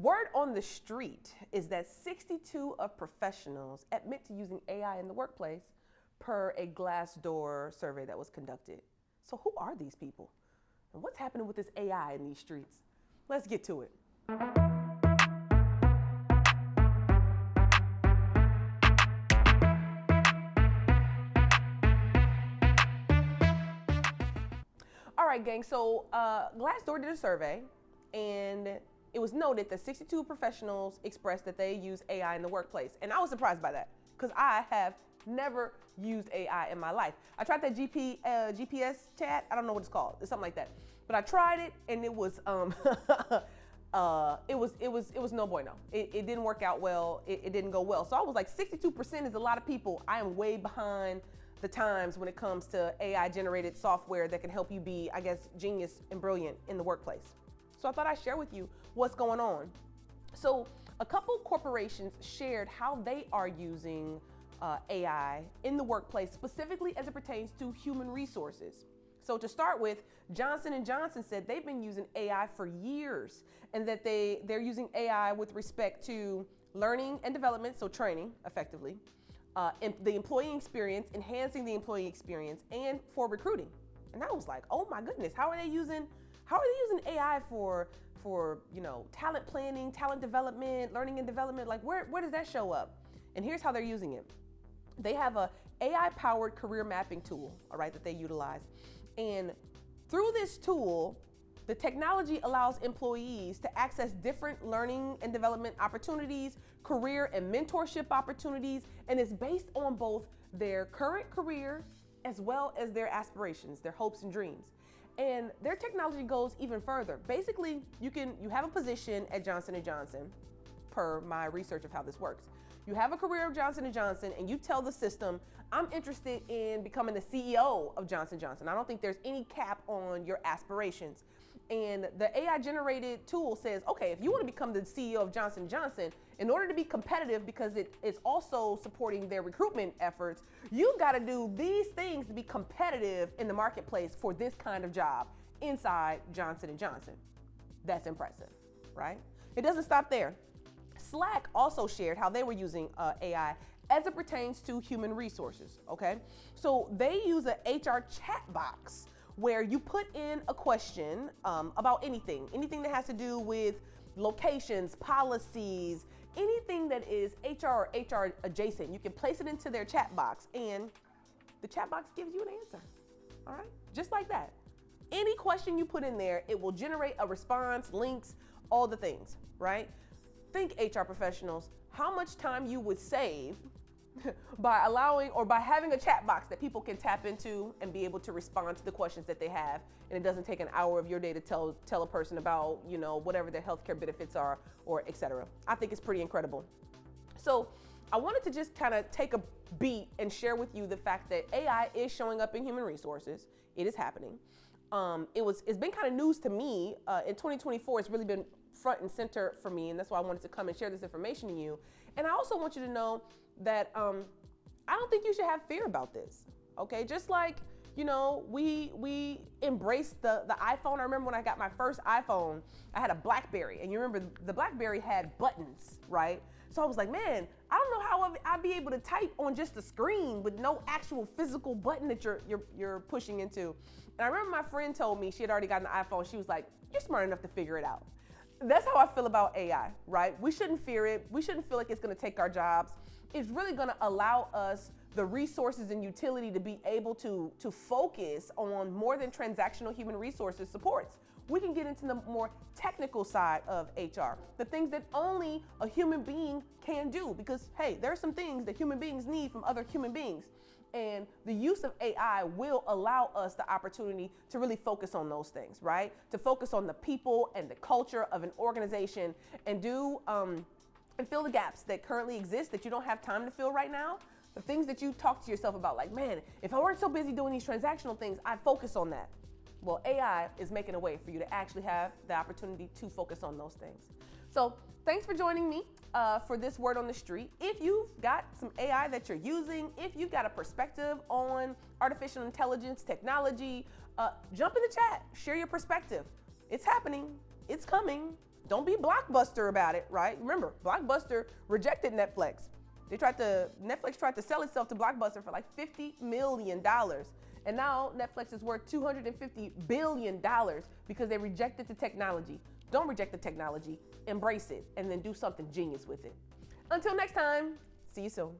Word on the street is that 62 of professionals admit to using AI in the workplace per a Glassdoor survey that was conducted. So who are these people? And what's happening with this AI in these streets? Let's get to it. All right, gang, so Glassdoor did a survey, and it was noted that 62 professionals expressed that they use AI in the workplace. And I was surprised by that, because I have never used AI in my life. I tried that GPS chat. I don't know what it's called. It's something like that. But I tried it, and it was it was no bueno. It didn't work out well. It didn't go well. So I was like, 62% is a lot of people. I am way behind the times when it comes to AI generated software that can help you be, I guess, genius and brilliant in the workplace. So I thought I'd share with you what's going on. So a couple corporations shared how they are using AI in the workplace, specifically as it pertains to human resources. So to start with, Johnson & Johnson said they've been using AI for years, and that they're using AI with respect to learning and development, so training effectively, the employee experience, enhancing the employee experience, and for recruiting. And I was like, oh my goodness, how are they using AI for talent planning, talent development, learning and development? Like where does that show up? And here's how they're using it. They have a AI-powered career mapping tool, all right, that they utilize. And through this tool, the technology allows employees to access different learning and development opportunities, career and mentorship opportunities, and it's based on both their current career as well as their aspirations, their hopes and dreams. And their technology goes even further. Basically, you have a position at Johnson & Johnson, per my research of how this works. You have a career of Johnson & Johnson, and you tell the system, I'm interested in becoming the CEO of Johnson & Johnson. I don't think there's any cap on your aspirations. And the AI generated tool says, okay, if you want to become the CEO of Johnson & Johnson, in order to be competitive, because it is also supporting their recruitment efforts, you've got to do these things to be competitive in the marketplace for this kind of job inside Johnson & Johnson. That's impressive, right? It doesn't stop there. Slack also shared how they were using AI as it pertains to human resources, okay? So they use an HR chat box where you put in a question about anything that has to do with locations, policies, anything that is HR or HR adjacent. You can place it into their chat box, and the chat box gives you an answer, all right? Just like that. Any question you put in there, it will generate a response, links, all the things, right? Think, HR professionals, how much time you would save by allowing or by having a chat box that people can tap into and be able to respond to the questions that they have, and it doesn't take an hour of your day to tell a person about, whatever their healthcare benefits are, or et cetera. I think it's pretty incredible. So I wanted to just kind of take a beat and share with you the fact that AI is showing up in human resources. It is happening. It's been kind of news to me. In 2024, it's really been front and center for me, and that's why I wanted to come and share this information to you. And I also want you to know that I don't think you should have fear about this, okay? Just like, we embraced the iPhone. I remember when I got my first iPhone, I had a BlackBerry, and you remember the BlackBerry had buttons, right? So I was like, man, I don't know how I'd be able to type on just a screen with no actual physical button that you're pushing into. And I remember my friend told me she had already gotten an iPhone. She was like, you're smart enough to figure it out. That's how I feel about AI, right? We shouldn't fear it. We shouldn't feel like it's going to take our jobs. It's really going to allow us the resources and utility to be able to focus on more than transactional human resources supports. We can get into the more technical side of HR, the things that only a human being can do, because, hey, there are some things that human beings need from other human beings. And the use of AI will allow us the opportunity to really focus on those things, right? To focus on the people and the culture of an organization, and and fill the gaps that currently exist that you don't have time to fill right now. The things that you talk to yourself about, like, man, if I weren't so busy doing these transactional things, I'd focus on that. Well, AI is making a way for you to actually have the opportunity to focus on those things. So thanks for joining me for this word on the street. If you've got some AI that you're using, if you've got a perspective on artificial intelligence, technology, jump in the chat, share your perspective. It's happening, it's coming, Don't be Blockbuster about it, right? Remember, Blockbuster rejected Netflix. Netflix tried to sell itself to Blockbuster for like $50 million. And now Netflix is worth $250 billion because they rejected the technology. Don't reject the technology, embrace it, and then do something genius with it. Until next time, see you soon.